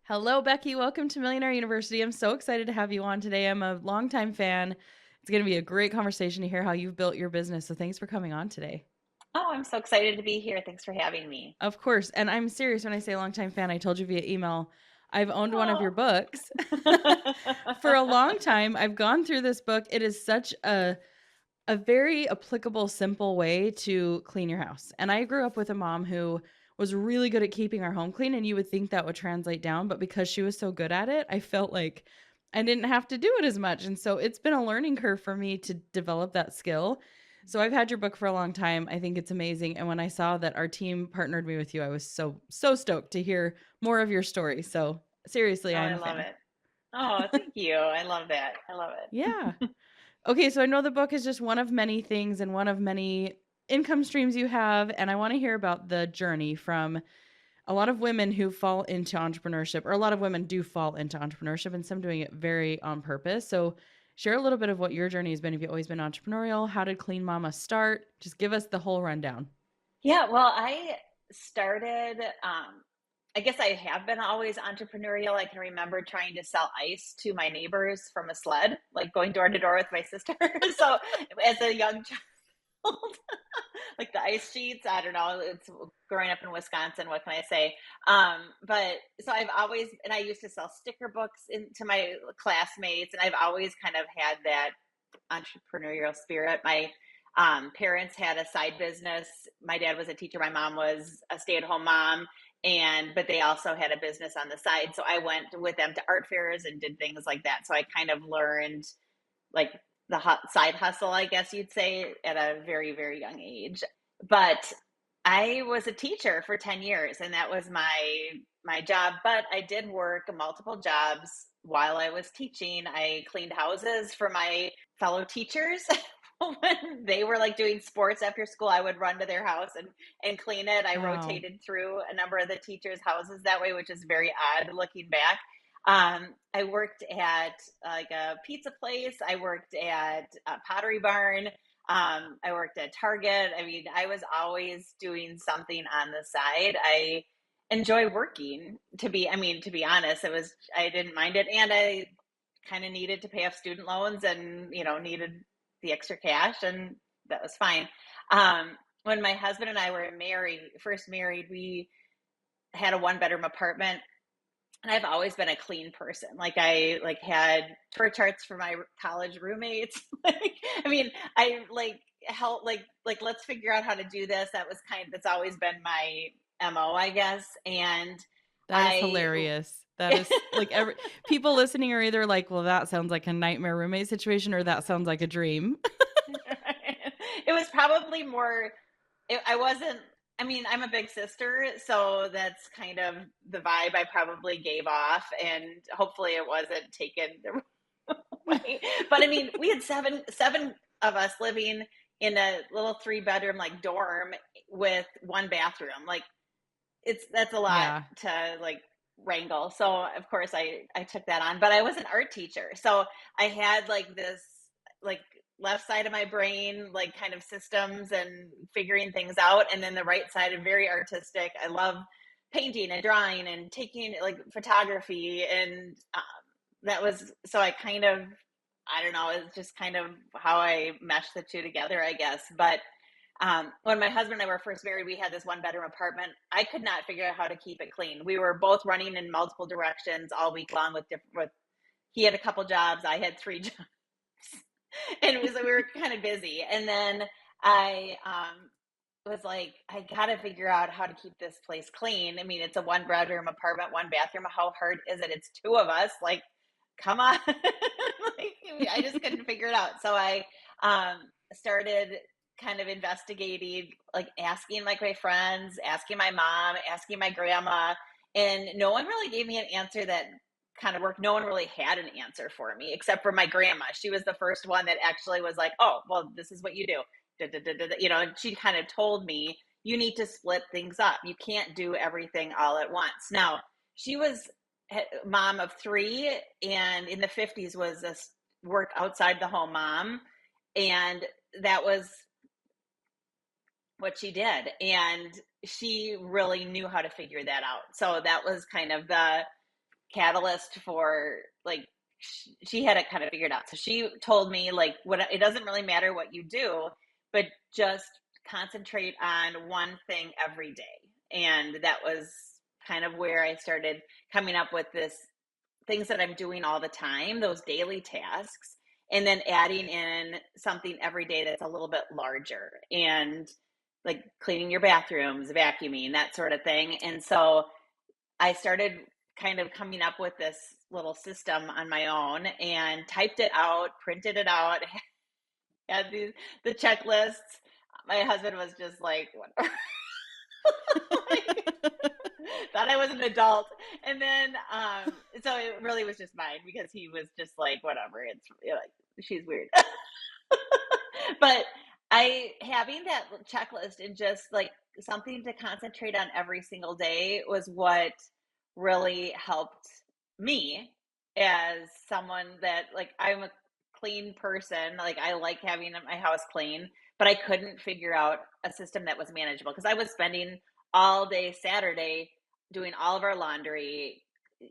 Hello, Becky. Welcome to Millionaire University. I'm so excited to have you on today. I'm a longtime fan. It's going to be a great conversation to hear how you've built your business. So thanks for coming on today. Oh, I'm so excited to be here. Thanks for having me. Of course. And I'm serious when I say longtime fan. I told you via email. I've owned one of your Oh. books for a long time. I've gone through this book. It is such a very applicable, simple way to clean your house. And I grew up with a mom who was really good at keeping our home clean, and you would think that would translate down, but because she was so good at it, I felt like I didn't have to do it as much. And so it's been a learning curve for me to develop that skill. So I've had your book for a long time. I think it's amazing. And when I saw that our team partnered me with you, I was so stoked to hear more of your story. So seriously, Oh, I am I a love fan. it. Oh, thank you. I love that. I love Yeah. it. Okay, so I know the book is just one of many things and one of many income streams you have, and I want to hear about the journey from a lot of women who fall into entrepreneurship, or a lot of women do fall into entrepreneurship, and some doing it very on purpose. So, share a little bit of what your journey has been. Have you always been entrepreneurial? How did Clean Mama start? Just give us the whole rundown. Yeah, well, I started, I guess I have been always entrepreneurial. I can remember trying to sell ice to my neighbors from a sled, like going door to door with my sister. So, as a young child, like the ice sheets. I don't know. It's growing up in Wisconsin. What can I say? But so I've always, and I used to sell sticker books to my classmates, and I've always kind of had that entrepreneurial spirit. My parents had a side business. My dad was a teacher. My mom was a stay-at-home mom, and but they also had a business on the side. So I went with them to art fairs and did things like that. So I kind of learned like the side hustle, I guess you'd say, at a very, very young age. But I was a teacher for 10 years and that was my job, but I did work multiple jobs while I was teaching. I cleaned houses for my fellow teachers. When they were like doing sports after school, I would run to their house and clean it. I Wow. rotated through a number of the teachers' houses that way, which is very odd looking back. I worked at like a pizza place. I worked at a Pottery Barn. I worked at Target. I mean, I was always doing something on the side. I enjoy working. To be honest, I didn't mind it, and I kind of needed to pay off student loans, and needed the extra cash, and that was fine. When my husband and I were first married, we had a one bedroom apartment, and I've always been a clean person. Like I like had tour charts for my college roommates. Like, I mean, I like help like let's figure out how to do this. That's always been my MO, I guess. And That is I hilarious. That is like every people listening are either like, well, that sounds like a nightmare roommate situation, or that sounds like a dream. it was probably more I wasn't. I mean, I'm a big sister, so that's kind of the vibe I probably gave off, and hopefully it wasn't taken the way. But I mean, we had seven of us living in a little three-bedroom like dorm with one bathroom. Like that's a lot Yeah. to like wrangle. So of course I took that on, but I was an art teacher, so I had like this like left side of my brain like kind of systems and figuring things out, and then the right side of very artistic. I love painting and drawing and taking like photography, and that was so I kind of, I don't know, it's just kind of how I meshed the two together, I guess. But when my husband and I were first married, we had this one bedroom apartment. I could not figure out how to keep it clean. We were both running in multiple directions all week long with different. He had a couple jobs, I had three jobs, and we were kind of busy. And then I was like, I gotta figure out how to keep this place clean. I mean, it's a one bedroom apartment, one bathroom. How hard is it? It's two of us. Like, come on. Like, I just couldn't figure it out. So I started kind of investigating, like asking like my friends, asking my mom, asking my grandma, and no one really gave me an answer that kind of worked. No one really had an answer for me except for my grandma. She was the first one that actually was like, "Oh, well, this is what you do." Da, da, da, da, da. And she kind of told me, "You need to split things up. You can't do everything all at once." Now, she was mom of three, and in the 50s was a work outside the home mom, and that was what she did, and she really knew how to figure that out. So that was kind of catalyst for like she had it kind of figured out. So she told me like what it doesn't really matter what you do, but just concentrate on one thing every day. And that was kind of where I started coming up with this things that I'm doing all the time, those daily tasks, and then adding in something every day that's a little bit larger and like cleaning your bathrooms, vacuuming, that sort of thing. And so I started kind of coming up with this little system on my own and typed it out, printed it out, had the checklists. My husband was just like, what? Like, thought I was an adult. And then, so it really was just mine because he was just like, whatever, it's like, she's weird. But having that checklist and just like something to concentrate on every single day was what really helped me as someone that like I'm a clean person. Like I like having my house clean, but I couldn't figure out a system that was manageable because I was spending all day Saturday doing all of our laundry,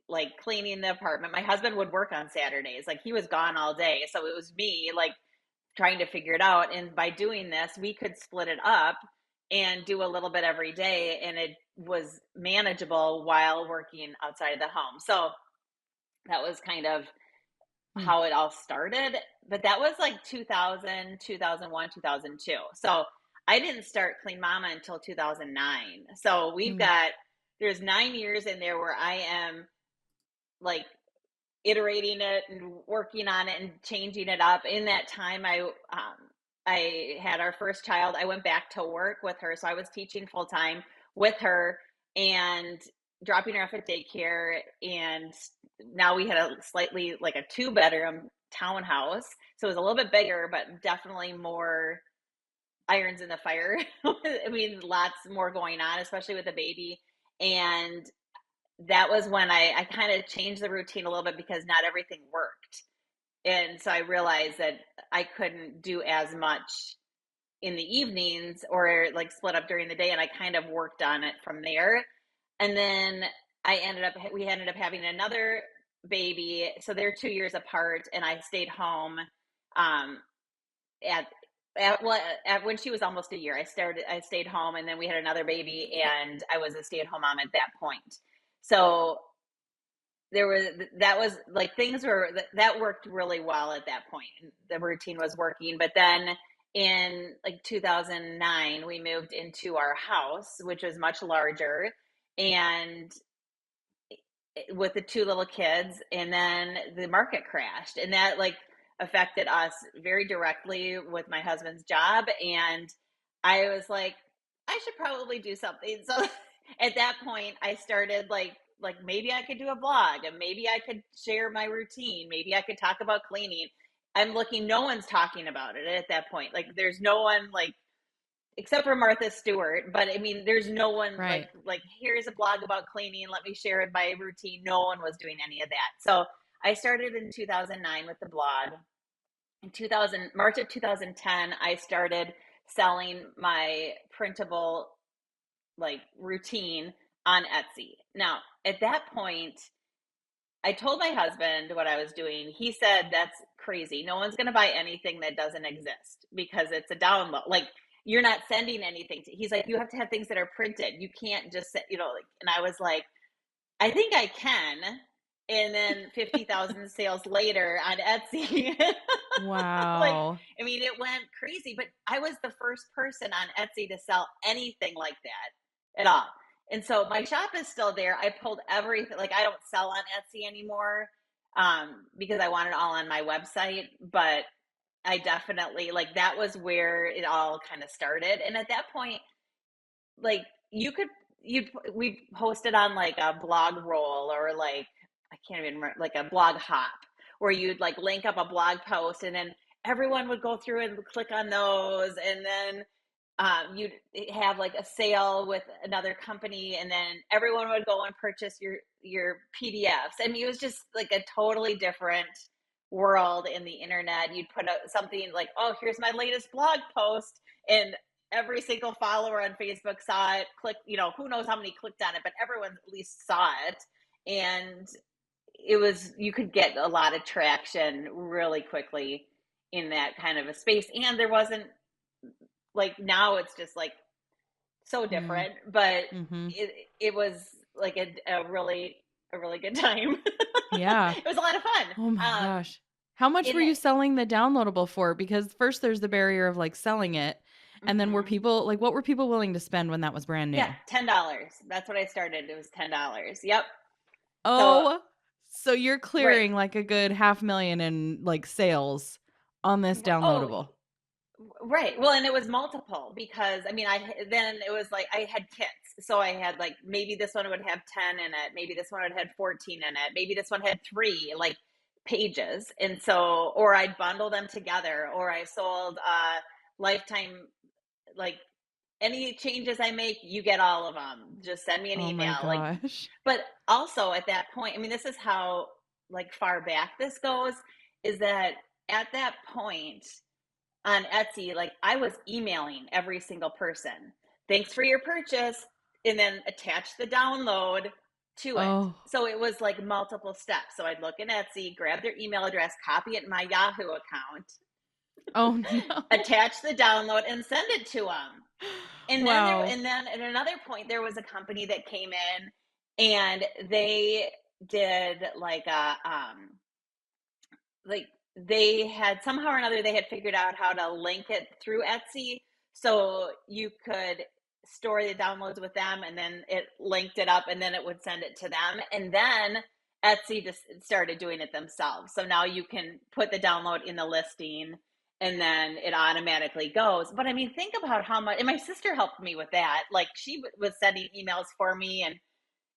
like cleaning the apartment. My husband would work on Saturdays, like he was gone all day. So it was me like trying to figure it out. And by doing this, we could split it up and do a little bit every day. And it was manageable while working outside of the home. So that was kind of Mm, how it all started. But that was like 2000, 2001, 2002. So I didn't start Clean Mama until 2009. So mm, there's 9 years in there where I am like iterating it and working on it and changing it up. In that time, I had our first child. I went back to work with her, so I was teaching full time with her and dropping her off at daycare. And now we had a slightly like a 2 bedroom townhouse, so it was a little bit bigger, but definitely more irons in the fire. I mean, lots more going on, especially with the baby. And that was when I kind of changed the routine a little bit because not everything worked. And so I realized that I couldn't do as much in the evenings or like split up during the day. And I kind of worked on it from there. And then we ended up having another baby. So they're 2 years apart. And I stayed home um, at, when she was almost a year. I stayed home and then we had another baby and I was a stay at home mom at that point. So there was that was like things were that worked really well at that point. The routine was working, but then in like 2009 we moved into our house, which was much larger, and with the 2 little kids, and then the market crashed, and that like affected us very directly with my husband's job. And I was like, I should probably do something. So at that point I started like maybe I could do a blog and maybe I could share my routine, maybe I could talk about cleaning. I'm looking, no one's talking about it at that point. Like there's no one like except for Martha Stewart. But I mean, there's no one right. like here's a blog about cleaning. Let me share my routine. No one was doing any of that. So I started in 2009 with the blog. In 2000 March of 2010, I started selling my printable like routine on Etsy. Now, at that point, I told my husband what I was doing. He said, that's crazy. No one's going to buy anything that doesn't exist because it's a download. Like, you're not sending anything to, he's like, you have to have things that are printed. You can't just, like, and I was like, I think I can. And then 50,000 sales later on Etsy. Like, Wow. I mean, it went crazy, but I was the first person on Etsy to sell anything like that at all. And so my shop is still there. I pulled everything, like I don't sell on Etsy anymore because I want it all on my website. But I definitely like that was where it all kind of started. And at that point, like you could you we posted on like a blog roll or like I can't even remember, like a blog hop where you'd like link up a blog post and then everyone would go through and click on those. And then you'd have like a sale with another company and then everyone would go and purchase your PDFs. I mean, it was just like a totally different world in the internet. You'd put out something like, oh, here's my latest blog post, and every single follower on Facebook saw it, click, who knows how many clicked on it, but everyone at least saw it. And it was, you could get a lot of traction really quickly in that kind of a space. And there wasn't like, now it's just like so Mm, different, but mhm. it was like a really good time. Yeah. It was a lot of fun. Oh my gosh. How much In were it, you selling the downloadable for? Because first there's the barrier of, like, selling it, and then were mhm. people like, what were people willing to spend when that was brand Yeah, new? $10. That's what I started. It was $10. Yep. So Oh, so you're right. clearing, like, a good 500,000 in, like, sales on this Oh, downloadable. right. Well, and it was multiple because I mean, then it was like I had kits. So I had like maybe this one would have 10 in it, maybe this one would have 14 in it, maybe this one had 3 like pages. And so or I'd bundle them together or I sold lifetime like any changes I make, you get all of them. Just send me an Oh my email. Like gosh. but also at that point, I mean, this is how like far back this goes is that at that point on Etsy, like I was emailing every single person. Thanks for your purchase, and then attach the download to it. Oh. So it was like multiple steps. So I'd look in Etsy, grab their email address, copy it in my Yahoo account, Oh, no. attach the download, and send it to them. Wow. And then at another point, there was a company that came in, and they did like they had somehow or another they had figured out how to link it through Etsy so you could store the downloads with them and then it linked it up and then it would send it to them and then Etsy just started doing it themselves. So now you can put the download in the listing and then it automatically goes. But I mean, think about how much, and my sister helped me with that. Like she was sending emails for me and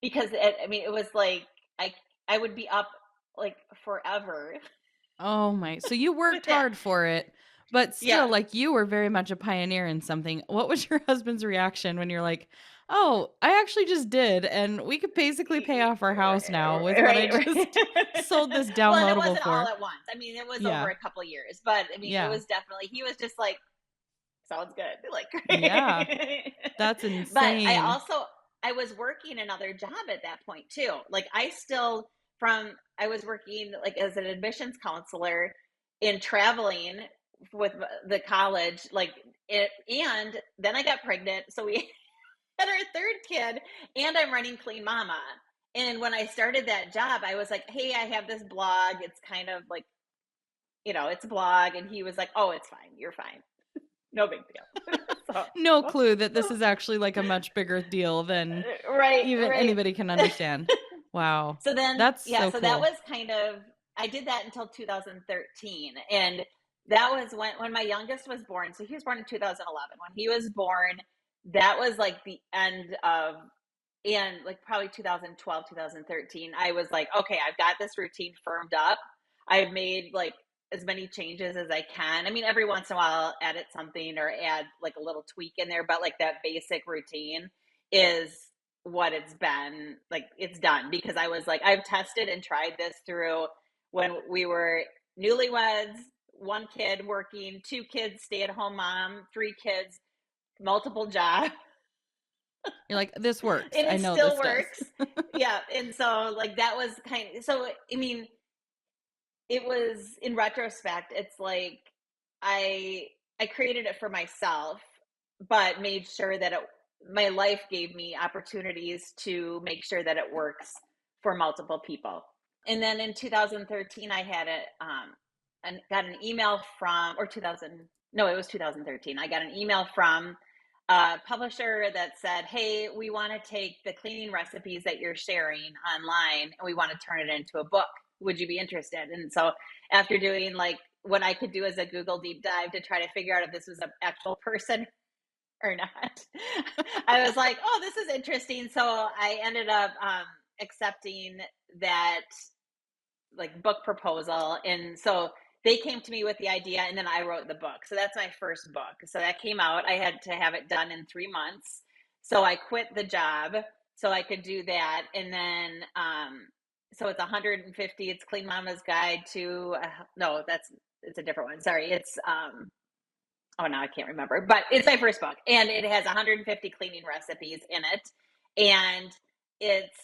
because I mean, it was like I I would be up like forever Oh my, so you with worked that. hard for it, but Yeah. still, like, you were very much a pioneer in something. What was your husband's reaction when you're like, "Oh, I actually just did, and we could basically pay off our house now with what I Right, just right. sold this Well, and it downloadable wasn't all for?" at once. I mean, it was over Yeah. a couple years, but I mean, it Yeah. was definitely he was just like, "Sounds good." Like, Yeah. That's but insane. I was working another job at that point too. Like, I still from I was working like as an admissions counselor in traveling with the college, like it, and then I got pregnant, so we had our third kid and I'm running Clean Mama. And when I started that job, I was like, hey, I have this blog. It's kind of like, it's a blog. And he was like, oh, it's fine. You're fine. No big deal. So, No clue that this is actually, like, a much bigger deal than right, even right. anybody can understand. Wow. So then, That's yeah, so so that cool. was kind of, I did that until 2013. And that was when my youngest was born. So he was born in 2011. When he was born, that was like the end of and like probably 2012 2013 I was like okay I've got this routine firmed up. I've made like as many changes as I can. I mean every once in a while I'll edit something or add like a little tweak in there but like that basic routine is what it's been like it's done because I was like I've tested and tried this through when we were newlyweds, one kid working, two kids stay at home mom, three kids, multiple jobs. You're like, "This works. And I it know still this does." works. Yeah. And so like that was kind of so I mean, it was in retrospect, it's like I I created it for myself, but made sure that my life gave me opportunities to make sure that it works for multiple people. And then in 2013 I had and got an email from or 2000 no it was 2013 I got an email from a publisher that said, hey, we want to take the cleaning recipes that you're sharing online and we want to turn it into a book. Would you be interested? And so after doing like what I could do as a Google deep dive to try to figure out if this was an actual person or not, I was like, oh, this is interesting. So I ended up accepting that like book proposal. And so they came to me with the idea and then I wrote the book. So that's my first book. So that came out. I had to have it done in 3 months. So I quit the job so I could do that. And then, so it's 150. It's Clean Mama's Guide to, no, it's a different one. Sorry. It's, oh, now I can't remember, but it's my first book and it has 150 cleaning recipes in it. And it's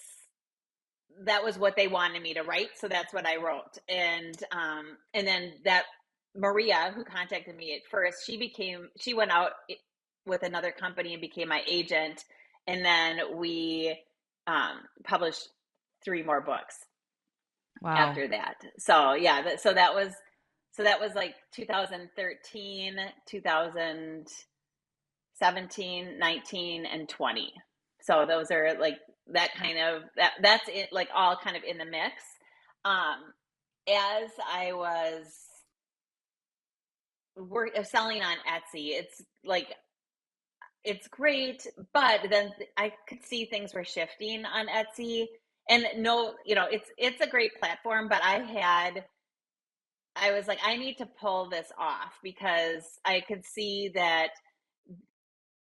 that was what they wanted me to write, so that's what I wrote. And then that Maria, who contacted me at first, she went out with another company and became my agent, and then we published 3 more books Wow. after that. So yeah, so that was like 2013, 2017, 19, and 20. So those are like that kind of that's it, like all kind of in the mix. Um, as I was selling on Etsy, it's like it's great, but then I could see things were shifting on Etsy. And no, it's a great platform, but I was like, I need to pull this off because I could see that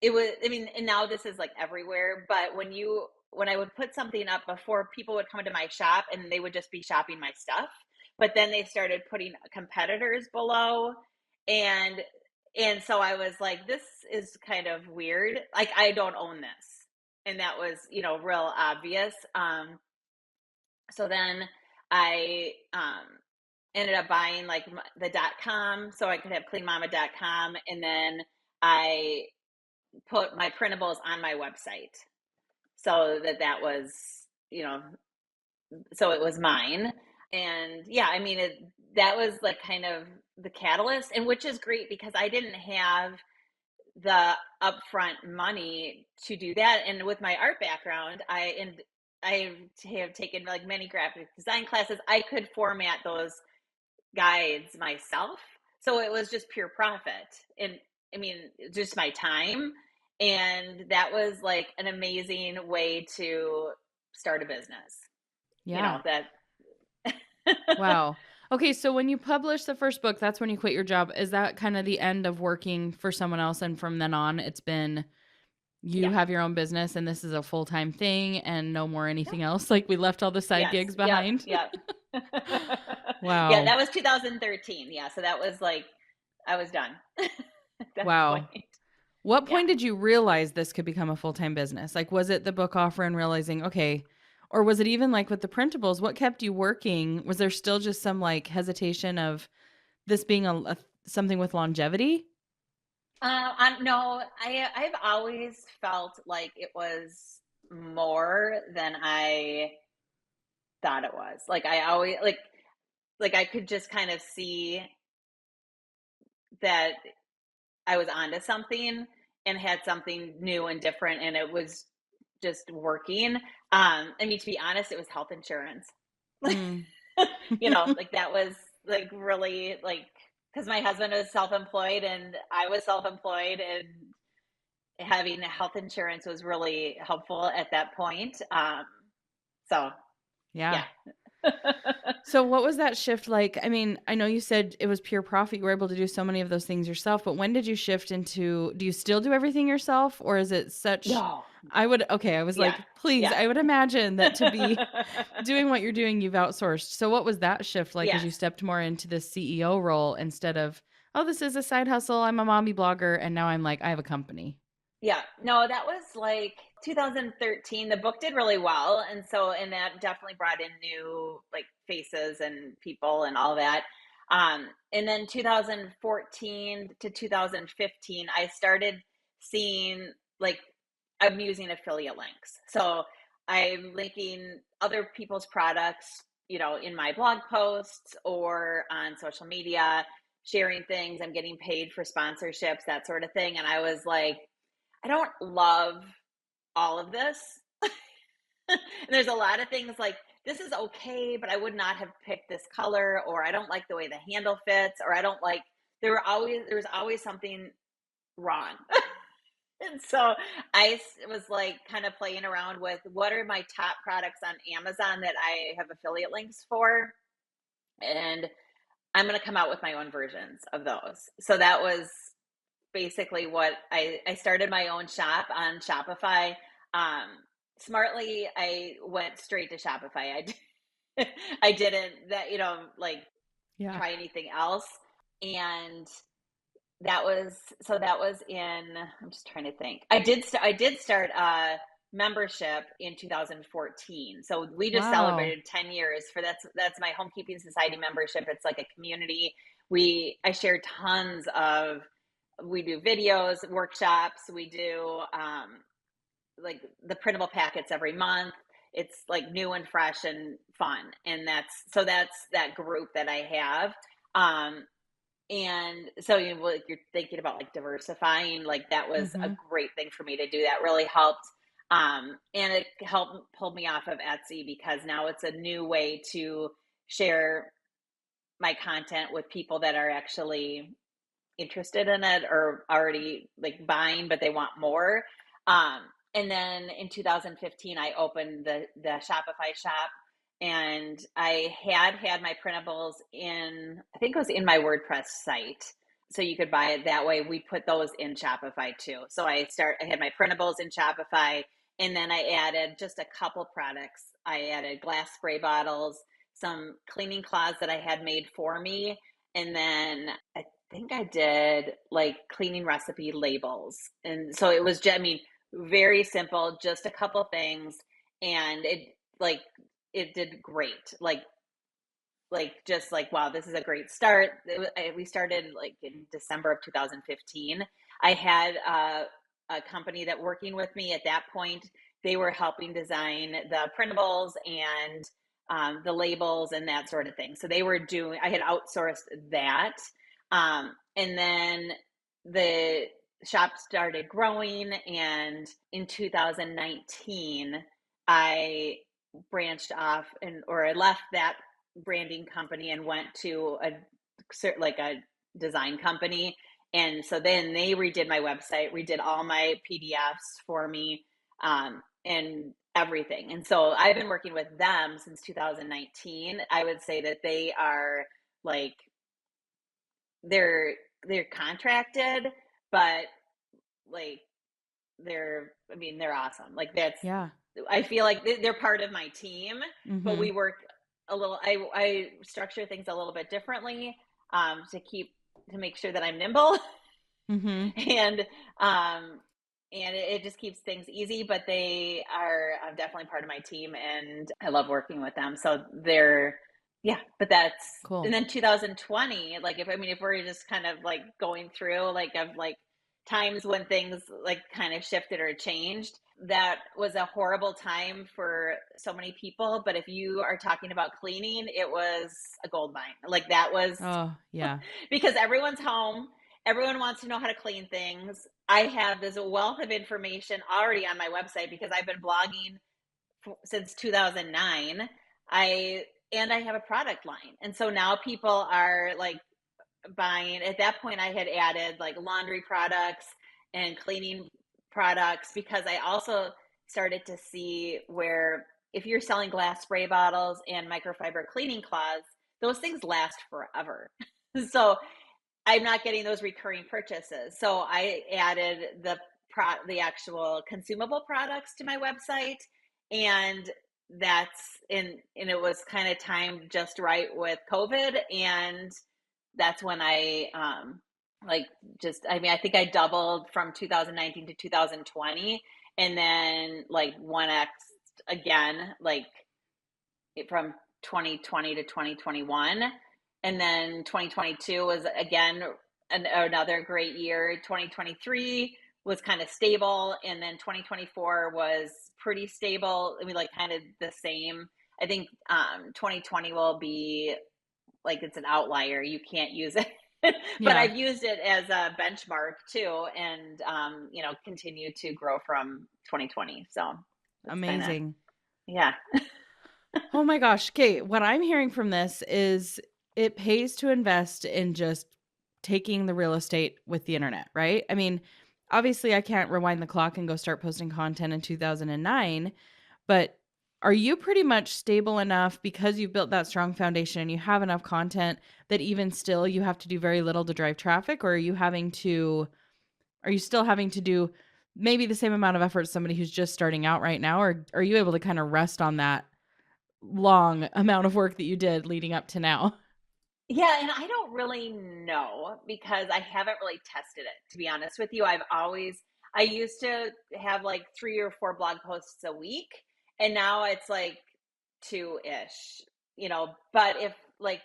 it was, I mean, and now this is like everywhere, but when I would put something up before, people would come into my shop and they would just be shopping my stuff. But then they started putting competitors below, and so I was like, this is kind of weird. Like, I don't own this. And that was, real obvious. So then I ended up buying like the .com so I could have cleanmama.com, and then I put my printables on my website so that was, you know, so it was mine. And yeah, I mean, that was like kind of the catalyst, and which is great because I didn't have the upfront money to do that. And with my art background, I have taken like many graphic design classes. I could format those guides myself. So it was just pure profit. And I mean, just my time. And that was like an amazing way to start a business. Yeah. That Wow. Okay, so when you published the first book, that's when you quit your job. Is that kind of the end of working for someone else? And from then on, it's been you yeah. have your own business and this is a full-time thing and no more Yep. anything else? Like we left all the side Yes. gigs Yep. behind? Yep. Yeah, Wow. that was 2013. Yeah, so that was like I was done at that point. Wow. What Yeah. point did you realize this could become a full-time business? Like, was it the book offer and realizing, okay, or was it even like with the printables? What kept you working? Was there still just some like hesitation of this being something with longevity? No, I've always felt like it was more than I thought it was. Like I always like I could just kind of see that I was onto something and had something new and different, and it was just working. I mean, to be honest, it was health insurance. Mm. Like that was like really like because my husband was self-employed and I was self-employed, and having health insurance was really helpful at that point. So Yeah. yeah. So what was that shift like? I mean, I know you said it was pure profit. You were able to do so many of those things yourself, but when did you shift into do you still do everything yourself or is it such No. I was Yeah. like, please, Yeah. I would imagine that to be doing what you're doing, you've outsourced. So what was that shift like as Yes. you stepped more into the CEO role instead of, oh, this is a side hustle. I'm a mommy blogger. And now I'm like, I have a company. Yeah. No, that was like 2013. The book did really well. And that definitely brought in new like faces and people and all that. And then 2014 to 2015, I started seeing like I'm using affiliate links. So I'm linking other people's products, in my blog posts or on social media, sharing things. I'm getting paid for sponsorships, that sort of thing. And I was like, I don't love all of this. And there's a lot of things like this is okay, but I would not have picked this color, or I don't like the way the handle fits, or I don't like there was always something wrong. And so was like kind of playing around with what are my top products on Amazon that I have affiliate links for, and I'm going to come out with my own versions of those. So that was basically what I started my own shop on Shopify. Um, Smartly, I went straight to Shopify. I didn't like Yeah. try anything else. And that was in, I'm just trying to think. I did start membership in 2014. So we just Wow. celebrated 10 years for that's my Homekeeping Society membership. It's like a community. I share tons of we do videos, workshops, we do like the printable packets every month. It's like new and fresh and fun. And that's that group that I have. And so like you're thinking about like diversifying, like that was a Mhm. great thing for me to do. That really helped. And it helped pull me off of Etsy because now it's a new way to share my content with people that are actually interested in it or already like buying, but they want more. Um, and then in 2015, I opened the Shopify shop, and I had my printables in, I think it was in my WordPress site. So you could buy it that way. We put those in Shopify too. So I had my printables in Shopify, and then I added just a couple products. I added glass spray bottles, some cleaning cloths that I had made for me, and then I think I did like cleaning recipe labels. And so it was just, I mean, very simple, just a couple things. And like, it did great. Just like, wow, this is a great start. We started like in December of 2015. I had a company that working with me at that point. They were helping design the printables and the labels and that sort of thing. So I had outsourced that. And then the shop started growing. And in 2019, I branched off or I left that branding company and went to a design company. And so then they redid my website, redid all my PDFs for me, and everything. And so I've been working with them since 2019. I would say that they are like they're they're contracted, but like they're awesome. Like Yeah. I feel like they're part of my team, but Mhm. we work I structure things a little bit differently, to make sure that I'm nimble Mhm. and um, it just keeps things easy. But they are definitely part of my team, and I love working with them. So yeah. But that's and Cool. then 2020, like if we're just kind of like going through like of like times when things like kind of shifted or changed. That was a horrible time for so many people. But if you are talking about cleaning, it was a gold mine. Like that was Oh, yeah. because everyone's home. Everyone wants to know how to clean things. I have this wealth of information already on my website because I've been blogging since 2009. I have a product line. And so now people are like buying. At that point I had added like laundry products and cleaning products because I also started to see where if you're selling glass spray bottles and microfiber cleaning cloths, those things last forever. So I'm not getting those recurring purchases. So I added the actual consumable products to my website, and and it was kind of timed just right with COVID, and that's when I like just I mean I think I doubled from 2019 to 2020, and then like 1x again, like from 2020 to 2021. And then 2022 was again another great year. 2023 was kind of stable. And then 2024 was pretty stable. I mean, like kind of the same. I think 2020 will be like it's an outlier. You can't use it. But Yeah. I've used it as a benchmark too, and continue to grow from 2020. So that's kind of Amazing. yeah. Oh my gosh. Okay. What I'm hearing from this is it pays to invest in just taking the real estate with the internet, right? I mean, obviously, I can't rewind the clock and go start posting content in 2009, but are you pretty much stable enough because you've built that strong foundation and you have enough content that even still you have to do very little to drive traffic? Or are you still having to do maybe the same amount of effort as somebody who's just starting out right now? Or are you able to kind of rest on that long amount of work that you did leading up to now? Yeah, and I don't really know because I haven't really tested it, to be honest with you. I used to have like 3 or 4 blog posts a week, and now it's like two ish, But if like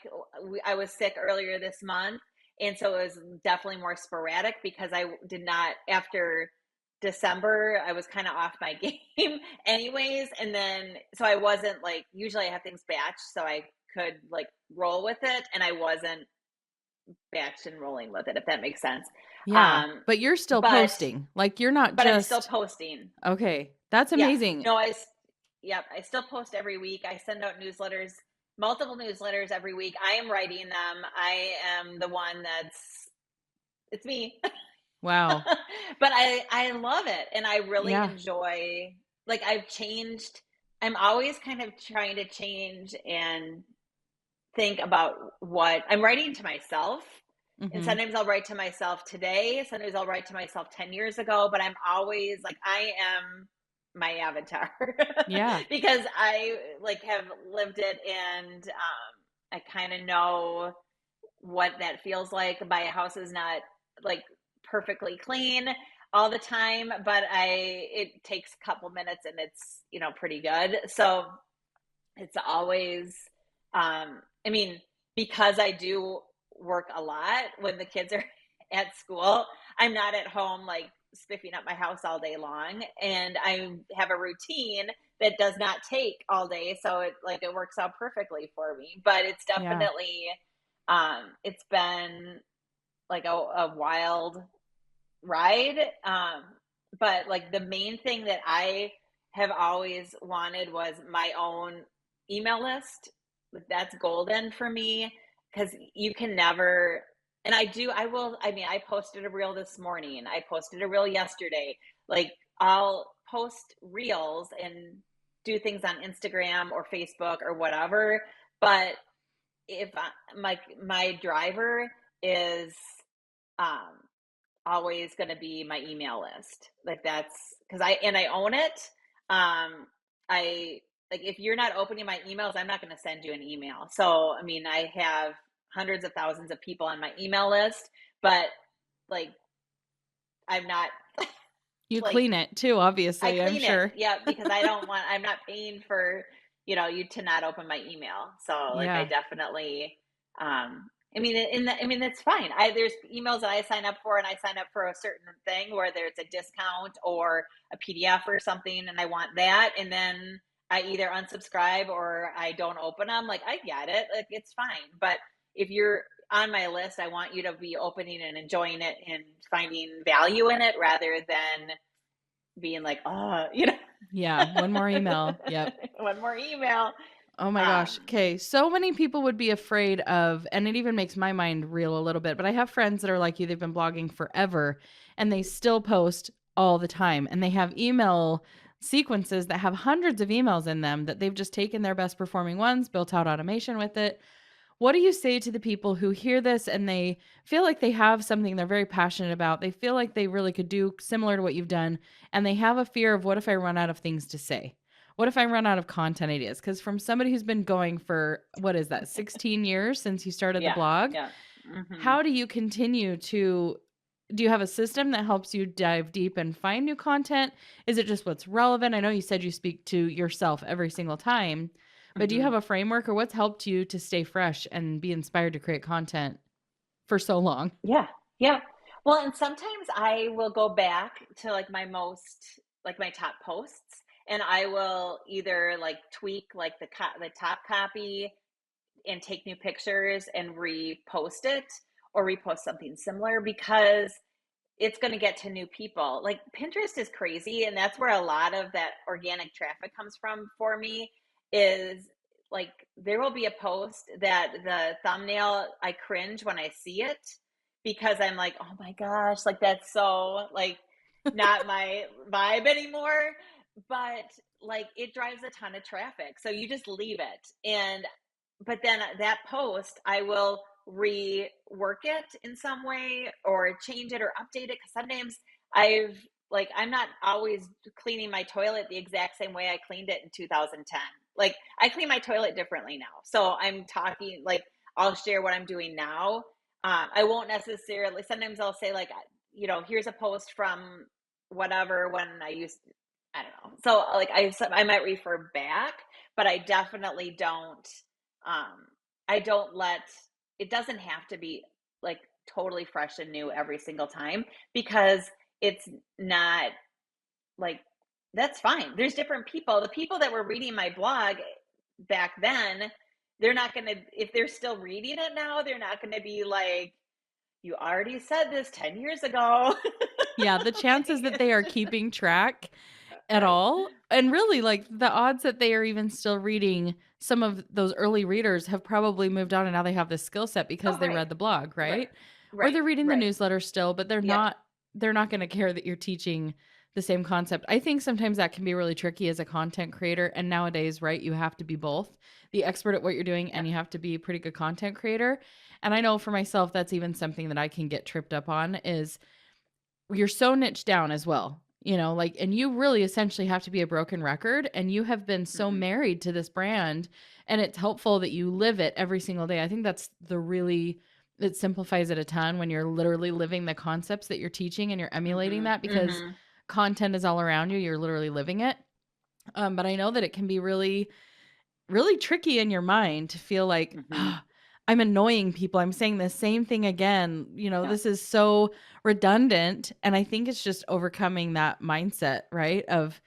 I was sick earlier this month, and so it was definitely more sporadic because I did not, after December, I was kind of off my game anyways. And then, so I wasn't like, usually I have things batched so I could like roll with it, and I wasn't batched and rolling with it, if that makes sense. Yeah, Um, but you're still but posting. Like you're not but I'm still just posting. okay. That's Yeah. amazing. No, yep, I still post every week. I send out newsletters, multiple newsletters every week. I am writing them. I am the one it's me. Wow. But I love it, and I really Yeah. enjoy, like, I've changed. I'm always kind of trying to change and think about what I'm writing to myself. And Mhm. sometimes I'll write to myself today, sometimes I'll write to myself 10 years ago, but I'm always like, I am my avatar Yeah. because I like have lived it, and I kind of know what that feels like. My house is not like perfectly clean all the time, but it takes a couple minutes and it's, pretty good. So it's always, I mean, because I do work a lot when the kids are at school, I'm not at home like spiffing up my house all day long. And I have a routine that does not take all day. So it works out perfectly for me. But it's Yeah. definitely, it's been like a wild ride. But like the main thing that I have always wanted was my own email list. That's golden for me because you can never, and I posted a reel this morning. I posted a reel yesterday. Like, I'll post reels and do things on Instagram or Facebook or whatever. But if my driver is, um, always going to be my email list. Like, that's because I own it. I like, if you're not opening my emails, I'm not going to send you an email. So, I mean, I have hundreds of thousands of people on my email list, but like, I'm not You like, clean it too, I obviously, I'm clean it. sure. Yeah, because I'm not paying for, you to not open my email. So like, I Yeah. definitely, I mean, I mean, it's fine. There's emails that I sign up for, and I sign up for a certain thing where there's a discount or a PDF or something, and I want that. And then I either unsubscribe or I don't open them. Like, I get it. Like, it's fine. But if you're on my list, I want you to be opening and enjoying it and finding value in it rather than being like, oh, Yeah, one more email. Yep. one more email. Oh my gosh. Um, Okay. So many people would be afraid of, and it even makes my mind reel a little bit, but I have friends that are like you, they've been blogging forever and they still post all the time. And they have email sequences that have hundreds of emails in them that they've just taken their best performing ones, built out automation with it. What do you say to the people who hear this and they feel like they have something they're very passionate about? They feel like they really could do similar to what you've done, and they have a fear of what if I run out of things to say? What if I run out of content ideas? Because from somebody who's been going for, what is that, 16 years since you started the yeah, blog, yeah. Hmm. how do you continue to? Do you have a system that helps you dive deep and find new content? Is it just what's relevant? I know you said you speak to yourself every single time, but do you Hmm. have a framework or what's helped you to stay fresh and be inspired to create content for so long? Yeah, yeah. Well, and sometimes I will go back to like my top posts, and I will either like tweak like the top copy and take new pictures and repost it, or repost something similar, because it's going to get to new people. Like, Pinterest is crazy, and that's where a lot of that organic traffic comes from for me. Is like, there will be a post that the thumbnail, I cringe when I see it because I'm like, oh my gosh, like, that's so like not my vibe anymore. But like, it drives a ton of traffic, so you just leave it. And but then that post, I will rework it in some way or change it or update it, because sometimes I'm not always cleaning my toilet the exact same way I cleaned it in 2010. Like, I clean my toilet differently now. So I'm talking like, I'll share what I'm doing now. I won't necessarily, sometimes I'll say like, here's a post from whatever when I used, I don't know. So like I might refer back, but I definitely don't, um, I don't let, it doesn't have to be like totally fresh and new every single time, because it's not like, that's fine. There's different people. The people that were reading my blog back then, they're not going to, if they're still reading it now, they're not going to be like, you already said this 10 years ago. Yeah, the chances that Like, they are keeping track at right. all, and really, like, the odds that they are even still reading, some of those early readers have probably moved on and now they have this skill set because Oh, they right. read the blog, Right. right? Or Right. they're reading the Right. newsletter still, but Yep. they're not gonna care that you're teaching the same concept. I think sometimes that can be really tricky as a content creator, and nowadays, right, you have to be both the expert at what you're doing and Yep. you have to be a pretty good content creator, and I know for myself, that's even something that I can get tripped up on is you're so niche down as well, you know, like, and you really essentially have to be a broken record, and you have been so Hmm. married to this brand, and it's helpful that you live it every single day. I think that's the really, it simplifies it a ton when you're literally living the concepts that you're teaching and you're emulating Hmm. that because Hmm. content is all around you. You're literally living it. But I know that it can be really really tricky in your mind to feel like, Hmm. "Ah, I'm annoying people. I'm saying the same thing again. You know, Yeah. this is so redundant." And I think it's just overcoming that mindset, right? Of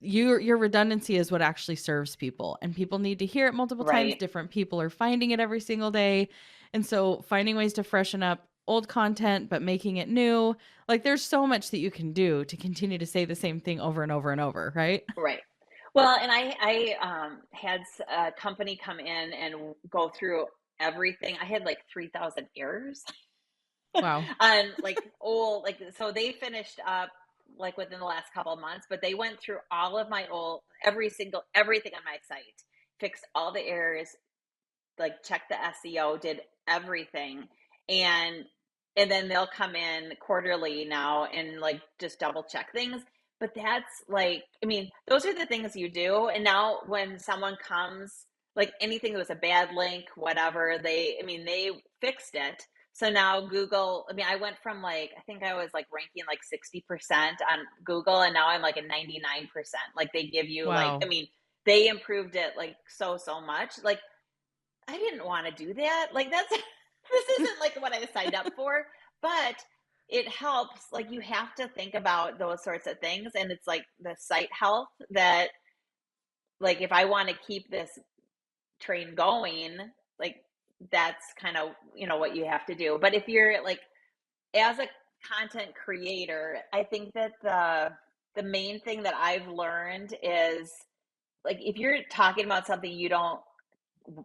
your redundancy is what actually serves people. And people need to hear it multiple times. Right. Different people are finding it every single day. And so finding ways to freshen up old content but making it new. Like there's so much that you can do to continue to say the same thing over and over and over, right? Right. Well, and I had a company come in and go through everything. I had like 3,000 errors Wow. on like old, like, so they finished up like within the last couple of months, but they went through all of my old, everything on my site, fixed all the errors, like checked the SEO, did everything. And then they'll come in quarterly now and like just double check things. But that's like, I mean, those are the things you do. And now when someone comes, like anything that was a bad link, whatever, I mean, they fixed it. So now Google, I mean, I went from like, I think I was like ranking like 60% on Google, and now I'm like a 99%. Like they give you like, I Wow. mean, they improved it like so much. Like I didn't want to do that. Like that's this isn't like what I signed up for, but it helps. Like you have to think about those sorts of things, and it's like the site health that, like, if I want to keep this train going, like that's kind of, what you have to do. But if you're like, as a content creator, I think that the main thing that I've learned is, like, if you're talking about something you don't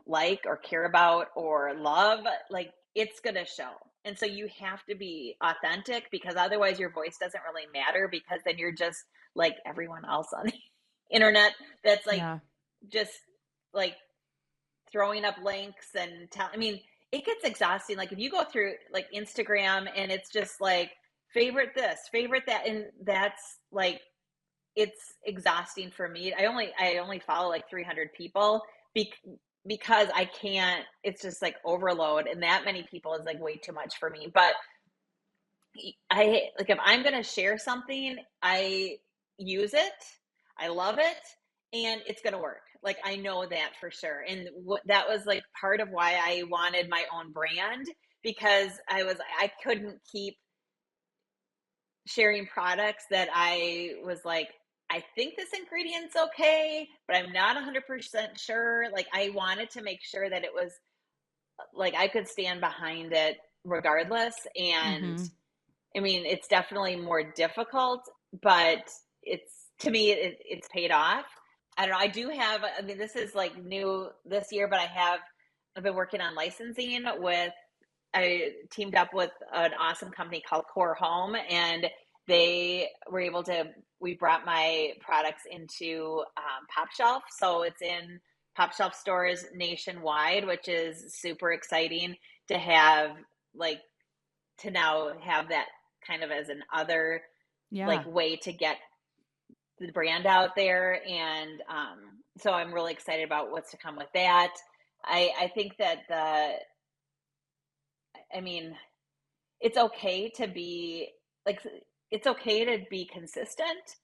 like or care about or love, like it's going to show. And so you have to be authentic, because otherwise your voice doesn't really matter, because then you're just like everyone else on the internet that's like Yeah. just like throwing up links and I mean, it gets exhausting. Like if you go through like Instagram and it's just like favorite this, favorite that, and that's like, it's exhausting for me. I only follow like 300 people, be, because I can't. It's just like overload, and that many people is like way too much for me. But I like, if I'm gonna share something, I use it. I love it, and it's gonna work. Like I know that for sure. And that was like part of why I wanted my own brand, because I couldn't keep sharing products that I was like, I think this ingredient's okay, but I'm not 100% sure. Like, I wanted to make sure that it was like I could stand behind it regardless. And Mhm. I mean, it's definitely more difficult, but to me, it's paid off. I don't know. I do have, I mean, this is like new this year, but I've been working on licensing with, I teamed up with an awesome company called Core Home, and they were able to. We brought my products into Pop Shelf, so it's in Pop Shelf stores nationwide, which is super exciting to have. Like to now have that kind of as an other like Yeah. way to get the brand out there, and so I'm really excited about what's to come with that. I think that I mean, it's okay to be like, it's okay to be consistent.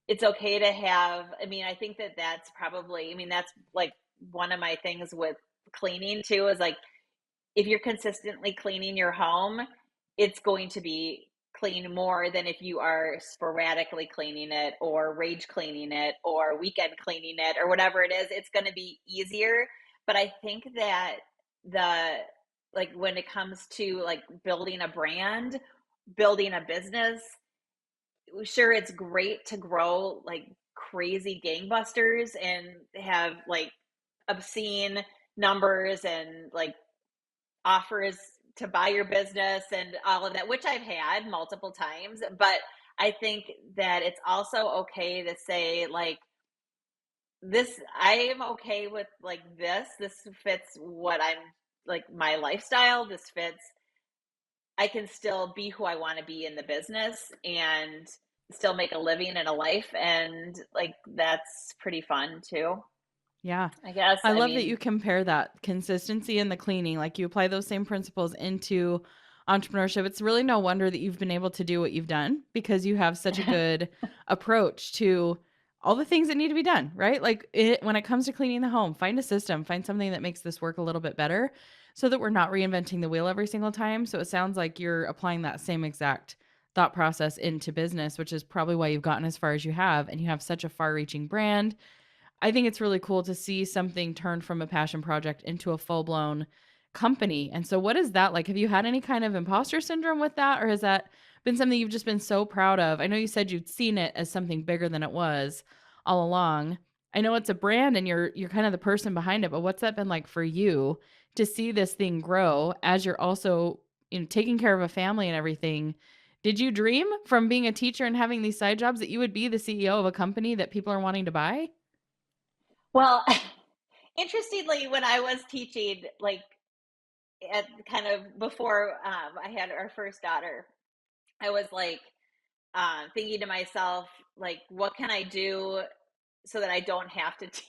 It's okay to have, I mean, I think that that's probably, I mean, that's like one of my things with cleaning too is like if you're consistently cleaning your home, it's going to be clean more than if you are sporadically cleaning it or rage cleaning it or weekend cleaning it or whatever it is. It's going to be easier. But I think that the, like when it comes to like building a brand, building a business, sure, it's great to grow like crazy gangbusters and have like obscene numbers and like offers to buy your business and all of that, which I've had multiple times. But I think that it's also okay to say, like, this, I am okay with like this fits what I'm like my lifestyle. This fits, I can still be who I want to be in the business and still make a living and a life. And like, that's pretty fun too, Yeah. I guess. I I love that mean, you compare that consistency in the cleaning. Like you apply those same principles into entrepreneurship. It's really no wonder that you've been able to do what you've done because you have such a good approach to all the things that need to be done, right? Like when it comes to cleaning the home, find a system, find something that makes this work a little bit better so that we're not reinventing the wheel every single time. So it sounds like you're applying that same exact thought process into business, which is probably why you've gotten as far as you have and you have such a far-reaching brand. I think it's really cool to see something turned from a passion project into a full-blown company. And so what is that like? Have you had any kind of imposter syndrome with that, or has that been something you've just been so proud of? I know you said you'd seen it as something bigger than it was all along. I know it's a brand and you're kind of the person behind it, but what's that been like for you to see this thing grow as you're also, taking care of a family and everything? Did you dream from being a teacher and having these side jobs that you would be the CEO of a company that people are wanting to buy? well, interestingly, when I was teaching, like at kind of before I had our first daughter, I was like thinking to myself, like, what can I do so that I don't have to teach?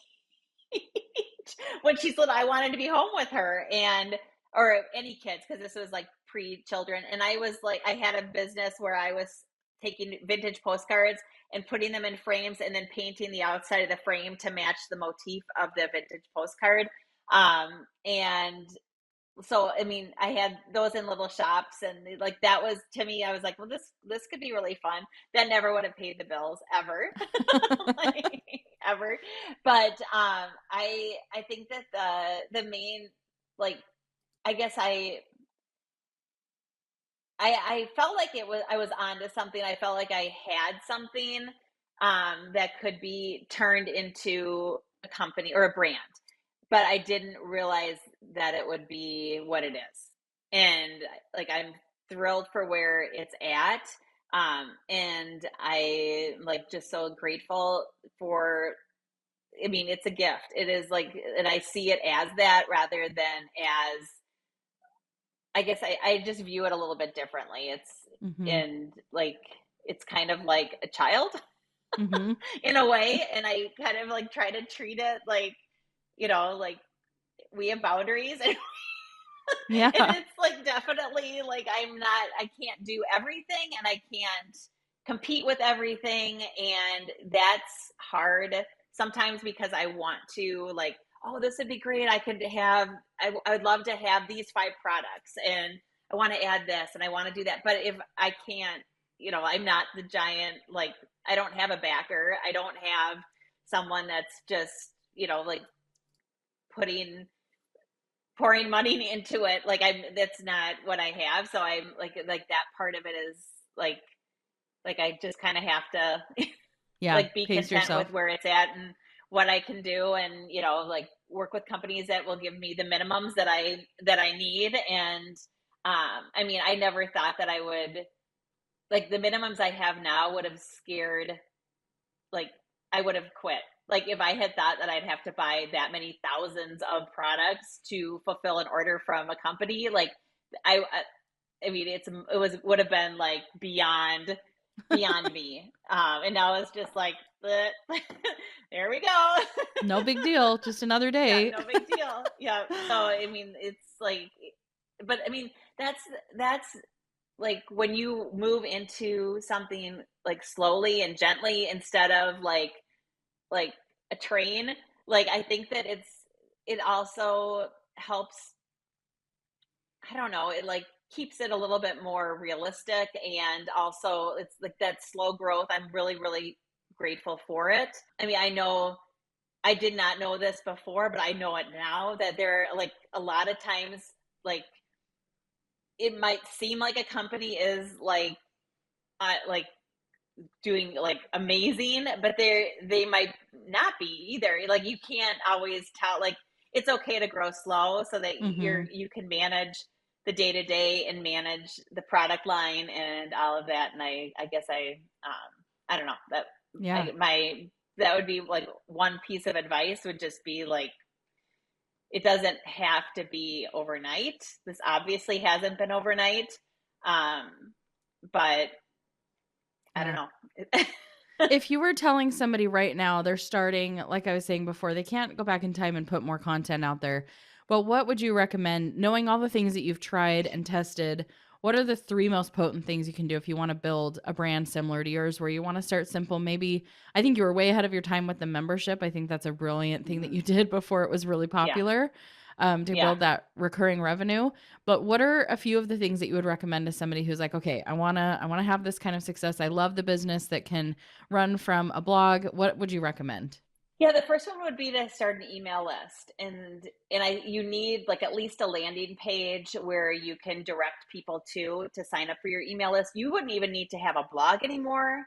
When she said I wanted to be home with her and or any kids, because this was like pre-children, and I was like, I had a business where I was taking vintage postcards and putting them in frames and then painting the outside of the frame to match the motif of the vintage postcard. And so I mean, I had those in little shops, and like that was to me, I was like, well, this could be really fun. That never would have paid the bills ever, like, ever. But I think that the main, like, I guess I felt like it was, I was onto something. I felt like I had something that could be turned into a company or a brand, but I didn't realize that it would be what it is. And like I'm thrilled for where it's at. And I like just so grateful for, I mean, it's a gift. It is like, and I see it as that rather than as, I guess I just view it a little bit differently. It's, Mhm. and like, it's kind of like a child Mhm. in a way. And I kind of like try to treat it like, like we have boundaries and and Yeah. it's like definitely like I can't do everything and I can't compete with everything, and that's hard sometimes because I want to like, oh, this would be great, I could have, I would love to have these five products and I want to add this and I want to do that, but if I can't, I'm not the giant, like I don't have a backer, I don't have someone that's just, like putting pouring money into it, like I'm, that's not what I have, so I'm like that part of it is like I just kind of have to Yeah, like be pace content with yourself. where it's at and what I can do, and like work with companies that will give me the minimums that I need. And I mean, I never thought that I would, like, the minimums I have now would have scared, like, I would have quit. Like if I had thought that I'd have to buy that many thousands of products to fulfill an order from a company, like I mean, would have been like beyond me. And now it's just like, there we go. No big deal, just another Yeah, day. no big deal. Yeah. So I mean, it's like, but I mean, that's like when you move into something like slowly and gently instead of like a train, like I think that it also helps, I don't know, it like keeps it a little bit more realistic, and also it's like that slow growth. I'm really, really grateful for it. I mean, I know I did not know this before, but I know it now that there are like a lot of times, like it might seem like a company is like doing like amazing, but they might not be either. Like you can't always tell. Like it's okay to grow slow so that Mhm. you can manage the day to day and manage the product line and all of that. And I guess I don't know that Yeah. my that would be like one piece of advice would just be like it doesn't have to be overnight. This obviously hasn't been overnight. Um, but I don't Yeah. know. If you were telling somebody right now they're starting, like I was saying before, they can't go back in time and put more content out there. But what would you recommend, knowing all the things that you've tried and tested? What are the three most potent things you can do if you want to build a brand similar to yours, where you want to start simple? Maybe I think you were way ahead of your time with the membership. I think that's a brilliant thing that Mhm. you did before it was really Yeah. popular, to Yeah. build that recurring revenue. But what are a few of the things that you would recommend to somebody who's like, okay, I wanna have this kind of success. I love the business that can run from a blog. What would you recommend? Yeah, the first one would be to start an email list. And I you need like at least a landing page where you can direct people to sign up for your email list. You wouldn't even need to have a blog anymore.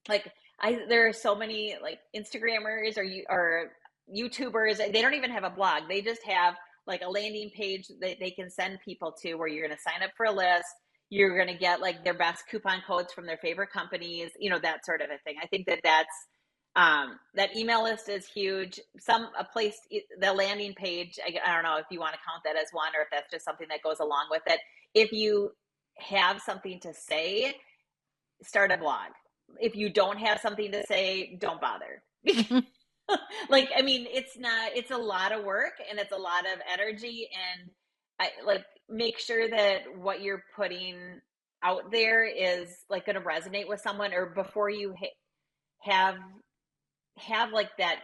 Like I there are so many like Instagrammers or YouTubers, they don't even have a blog. They just have like a landing page that they can send people to where you're going to sign up for a list. You're going to get like their best coupon codes from their favorite companies, that sort of a thing. I think that that email list is huge. A place, the landing page, I don't know if you want to count that as one or if that's just something that goes along with it. If you have something to say, start a blog. If you don't have something to say, don't bother. Like, I mean, it's a lot of work and it's a lot of energy. And I like make sure that what you're putting out there is like going to resonate with someone, or before you have like that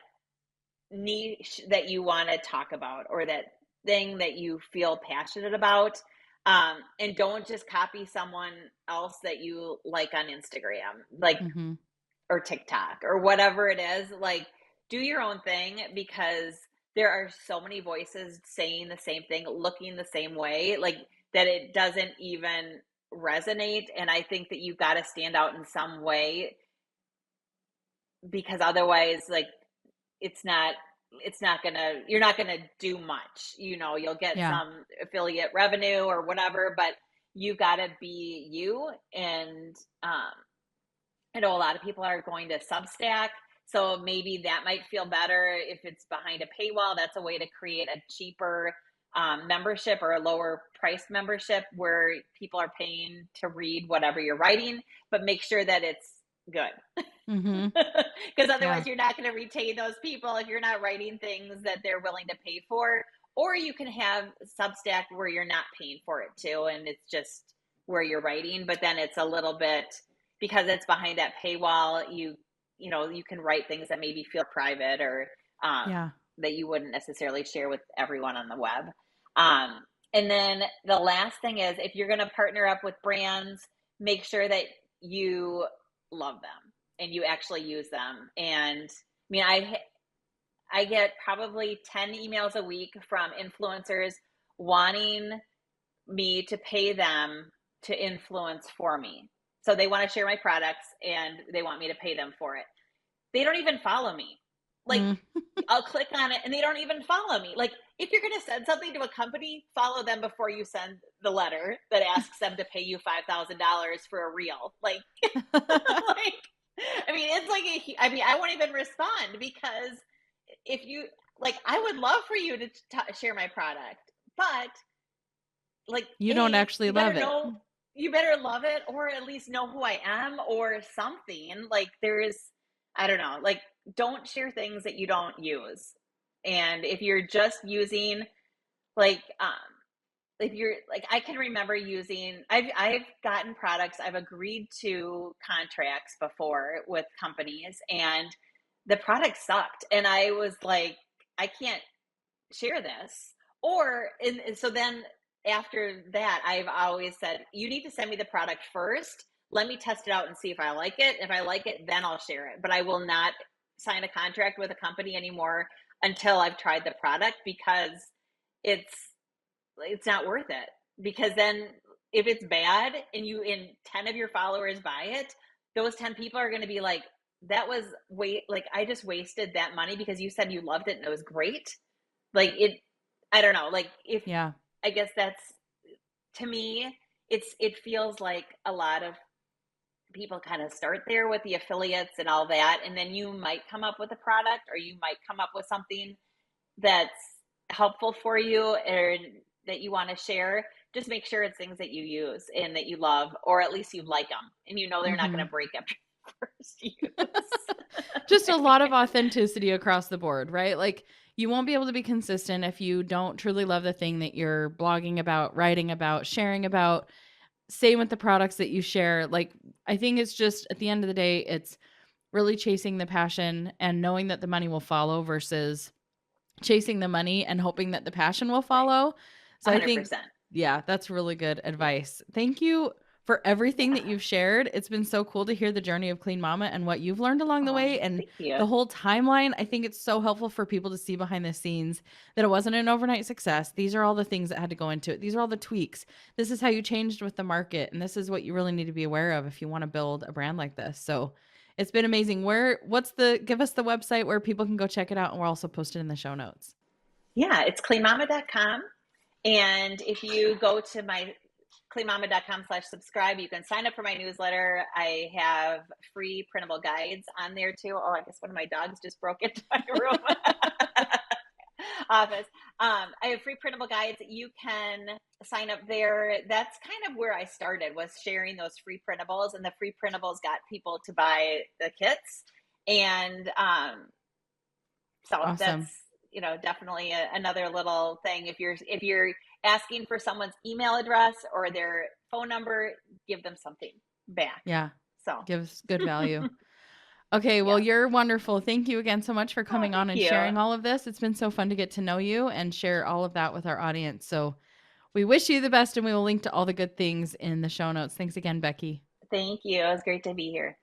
niche that you want to talk about, or that thing that you feel passionate about. And don't just copy someone else that you like on Instagram, like, Mhm. or TikTok or whatever it is. Like, do your own thing, because there are so many voices saying the same thing, looking the same way, like that it doesn't even resonate. And I think that you've got to stand out in some way, because otherwise, like, it's not gonna you're not gonna do much. You'll get Yeah. some affiliate revenue or whatever, but you got to be you. And um I know a lot of people are going to Substack, so maybe that might feel better if it's behind a paywall. That's a way to create a cheaper membership, or a lower price membership where people are paying to read whatever you're writing, but make sure that it's good. Mhm. Because Yeah. otherwise, you're not going to retain those people if you're not writing things that they're willing to pay for. Or you can have Substack where you're not paying for it too, and it's just where you're writing, but then it's a little bit, because it's behind that paywall. You can write things that maybe feel private, or um, Yeah. that you wouldn't necessarily share with everyone on the web. Um, and then the last thing is, if you're going to partner up with brands, make sure that you love them and you actually use them. And I mean, I get probably 10 emails a week from influencers wanting me to pay them to influence for me. So they want to share my products and they want me to pay them for it. They don't even follow me. Like, Mm. I'll click on it and they don't even follow me. Like, if you're going to send something to a company, follow them before you send the letter that asks them to pay you $5,000 for a reel. Like, like, I mean, it's like I mean, I won't even respond, because if you like, I would love for you to share my product, but like, You don't actually love it. you better love it, or at least know who I am or something. Like, I don't know, like, don't share things that you don't use. And if you're just using like if you're like, I can remember using, I've gotten products, I've agreed to contracts before with companies, and the product sucked. And I was like, I can't share this. Or, and so then after that, I've always said, you need to send me the product first. Let me test it out and see if I like it. If I like it, then I'll share it. But I will not sign a contract with a company anymore until I've tried the product, because it's it's not worth it. Because then if it's bad and 10 of your followers buy it, those 10 people are going to be like, that was wait, like I just wasted that money because you said you loved it and it was great. Like it, I don't know, like if, Yeah. I guess that's, to me, it feels like a lot of people kind of start there with the affiliates and all that, and then you might come up with a product, or you might come up with something that's helpful for you or that you want to share. Just make sure it's things that you use and that you love, or at least you like them and you know they're not going Mhm. to break after first use. Just a lot of authenticity across the board, right? Like you won't be able to be consistent if you don't truly love the thing that you're blogging about, writing about, sharing about. Same with the products that you share. Like I think it's just at the end of the day, it's really chasing the passion and knowing that the money will follow versus chasing the money and hoping that the passion will Right. follow. So I think, 100%. yeah, that's really good advice. Thank you for everything that Yeah. you've shared. It's been so cool to hear the journey of Clean Mama and what you've learned along the Oh, way and thank you. the whole timeline. I think it's so helpful for people to see behind the scenes that it wasn't an overnight success. These are all the things that had to go into it. These are all the tweaks. This is how you changed with the market. And this is what you really need to be aware of if you want to build a brand like this. So it's been amazing. Give us the website where people can go check it out. And we're also posted in the show notes. Yeah, it's cleanmama.com. And if you go to my cleanmama.com/subscribe, you can sign up for my newsletter. I have free printable guides on there too. Oh, I guess one of my dogs just broke into my room office. I have free printable guides. You can sign up there. That's kind of where I started, was sharing those free printables, and the free printables got people to buy the kits. And so that's, Awesome. definitely another little thing. If you're asking for someone's email address or their phone number, give them something back. Yeah. So Gives good value. Okay, well, yeah. you're wonderful. Thank you again so much for Oh, coming on thank and you. sharing all of this. It's been so fun to get to know you and share all of that with our audience. So we wish you the best, and we will link to all the good things in the show notes. Thanks again, Becky. Thank you. It was great to be here.